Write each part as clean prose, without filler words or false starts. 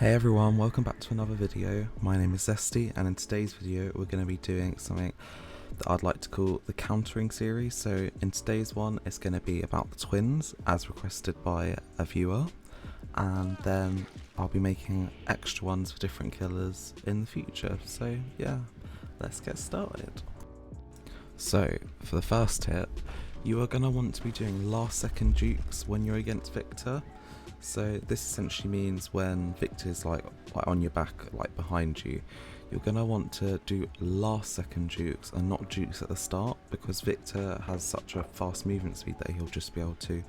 Hey everyone, welcome back to another video. My name is Zesty, and in today's video we're going to be doing something that I'd like to call the countering series. So in today's one it's going to be about the twins as requested by a viewer, and then I'll be making extra ones for different killers in the future. So yeah, let's get started. So for the first tip, you are going to want to be doing last second jukes when you're against Victor. So this essentially means when Victor's like on your back, like behind you, you're going to want to do last second jukes and not jukes at the start, because Victor has such a fast movement speed that he'll just be able to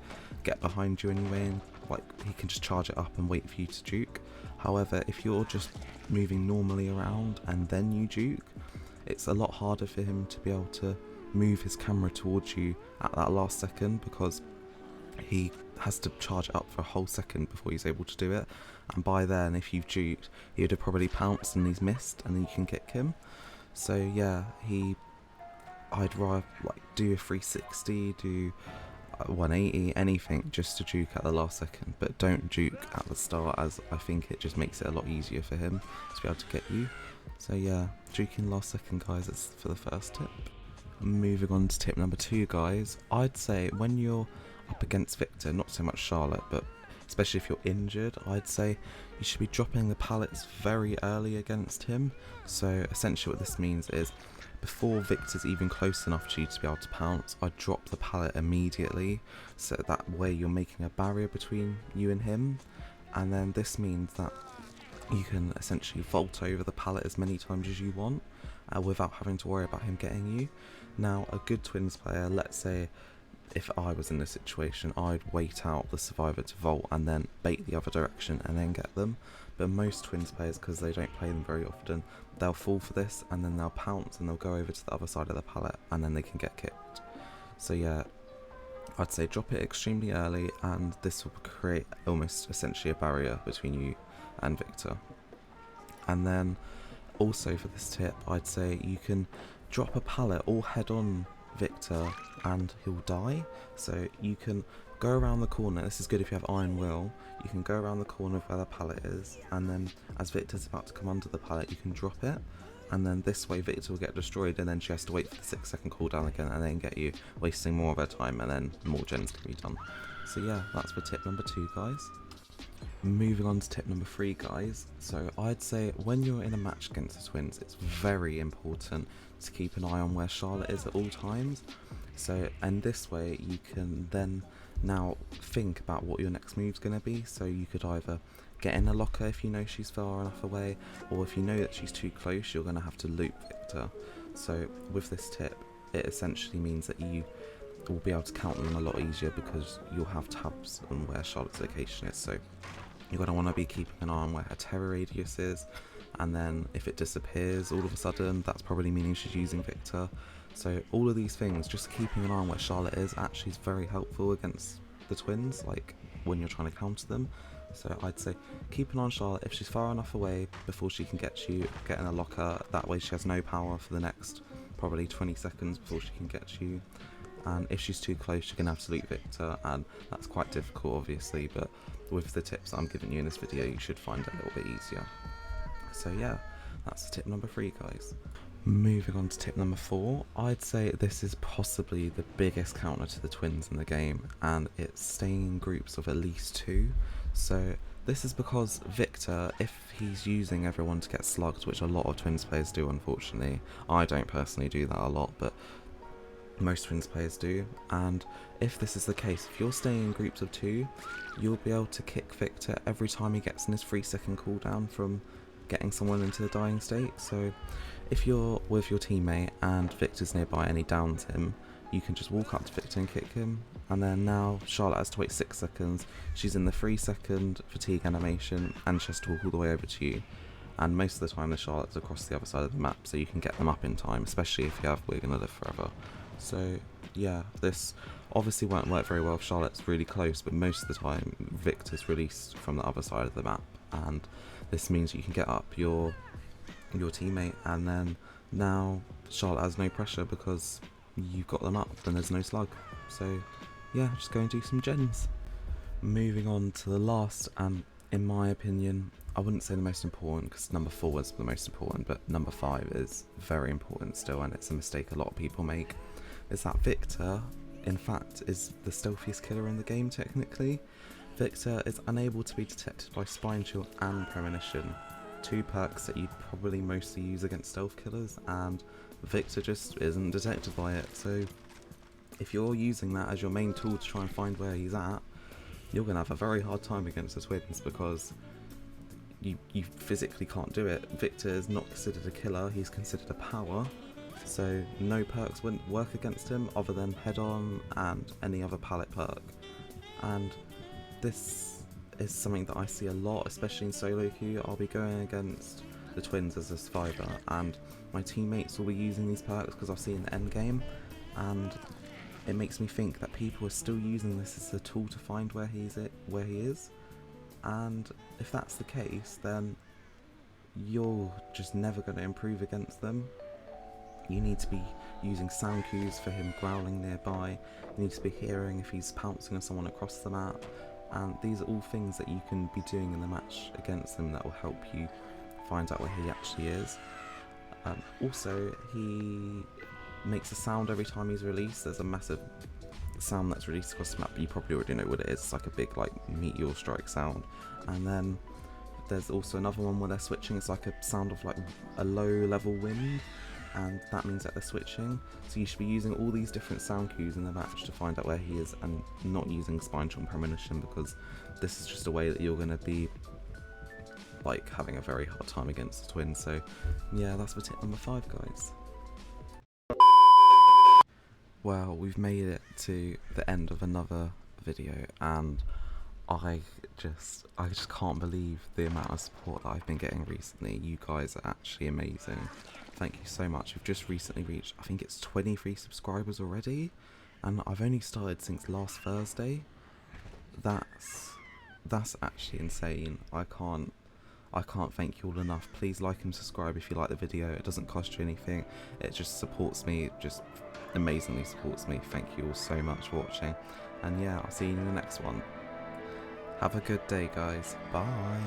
get behind you anyway, and like he can just charge it up and wait for you to juke. However, if you're just moving normally around and then you juke, it's a lot harder for him to be able to move his camera towards you at that last second, because he has to charge it up for a whole second before he's able to do it, and by then if you've juked he would have probably pounced and he's missed and then you can kick him. So yeah, I'd rather like do a 360, do 180, anything just to juke at the last second, but don't juke at the start, as I think it just makes it a lot easier for him to be able to get you. So yeah, juking last second guys, is for the first tip. Moving on to tip number 2 guys, I'd say when you're up against Victor, not so much Charlotte, but especially if you're injured, I'd say you should be dropping the pallets very early against him. So essentially what this means is, before Victor's even close enough to you to be able to pounce, I'd drop the pallet immediately, so that way you're making a barrier between you and him, and then this means that you can essentially vault over the pallet as many times as you want without having to worry about him getting you. Now a good twins player, let's say if I was in this situation, I'd wait out the survivor to vault and then bait the other direction and then get them. But most twins players, because they don't play them very often, they'll fall for this and then they'll pounce and they'll go over to the other side of the pallet and then they can get kicked. So yeah, I'd say drop it extremely early, and this will create almost essentially a barrier between you and Victor. And then also for this tip, I'd say you can drop a pallet all head on Victor and he'll die. So you can go around the corner, this is good if you have iron will, you can go around the corner of where the pallet is, and then as Victor's about to come under the pallet you can drop it, and then this way Victor will get destroyed and then she has to wait for the 6-second cooldown again and then get you, wasting more of her time, and then more gens can be done. So yeah, that's for tip number 2 guys. Moving on to tip number 3 guys, so I'd say when you're in a match against the twins, it's very important to keep an eye on where Charlotte is at all times. So and this way you can then now think about what your next move's going to be. So you could either get in a locker if you know she's far enough away, or if you know that she's too close, you're going to have to loop Victor. So with this tip, it essentially means that you will be able to count them a lot easier, because you'll have tabs on where Charlotte's location is. So you're going to want to be keeping an eye on where her terror radius is, and then if it disappears all of a sudden, that's probably meaning she's using Victor. So all of these things, just keeping an eye on where Charlotte is, actually is very helpful against the twins, like when you're trying to counter them. So I'd say keep an eye on Charlotte. If she's far enough away before she can get you, get in a locker, that way she has no power for the next probably 20 seconds before she can get you. And if she's too close, you're going to have to loop Victor, and that's quite difficult obviously, but with the tips I'm giving you in this video you should find it a little bit easier. So yeah, that's tip number 3 guys. Moving on to tip number 4, I'd say this is possibly the biggest counter to the twins in the game, and it's staying in groups of at least 2. So this is because Victor, if he's using everyone to get slugged, which a lot of twins players do unfortunately, I don't personally do that a lot, but most twins players do, and if this is the case, if you're staying in groups of 2, you'll be able to kick Victor every time he gets in his 3-second cooldown from getting someone into the dying state. So if you're with your teammate and Victor's nearby and he downs him, you can just walk up to Victor and kick him, and then now Charlotte has to wait 6 seconds, she's in the 3-second fatigue animation and she has to walk all the way over to you, and most of the time the Charlotte's across the other side of the map, so you can get them up in time, especially if you have We're Gonna Live Forever. So yeah, this obviously won't work very well if Charlotte's really close, but most of the time Victor's released from the other side of the map, and this means you can get up your teammate, and then now Charlotte has no pressure because you've got them up and there's no slug. So yeah, just go and do some gens. Moving on to the last, and in my opinion I wouldn't say the most important because number 4 was the most important, but number 5 is very important still, and it's a mistake a lot of people make, is that Victor, in fact, is the stealthiest killer in the game technically. Victor is unable to be detected by Spine Chill and Premonition, 2 perks that you'd probably mostly use against stealth killers, and Victor just isn't detected by it. So if you're using that as your main tool to try and find where he's at, you're going to have a very hard time against the twins, because you physically can't do it. Victor is not considered a killer, he's considered a power, so no perks wouldn't work against him other than Head On and any other palette perk. And this is something that I see a lot, especially in solo queue. I'll be going against the twins as a survivor, and my teammates will be using these perks because I've seen the end game, and it makes me think that people are still using this as a tool to find where he is. And if that's the case, then you're just never going to improve against them. You need to be using sound cues for him growling nearby, you need to be hearing if he's pouncing on someone across the map, and these are all things that you can be doing in the match against them that will help you find out where he actually is. Also, he makes a sound every time he's released. There's a massive sound that's released across the map, but you probably already know what it is. It's like a big meteor strike sound. And then there's also another one where they're switching. It's like a sound of a low level wind, and that means that they're switching. So you should be using all these different sound cues in the match to find out where he is, and not using Spine Chill and Premonition, because this is just a way that you're going to be having a very hard time against the twins. So yeah, that's for tip number 5, guys. Well, we've made it to the end of another video, and I just can't believe the amount of support that I've been getting recently. You guys are actually amazing. Thank you so much. We've just recently reached, I think it's 23 subscribers already, and I've only started since last Thursday. That's actually insane. I can't thank you all enough. Please like and subscribe if you like the video. It doesn't cost you anything. It just supports me. It just amazingly supports me. Thank you all so much for watching. And yeah, I'll see you in the next one. Have a good day, guys. Bye.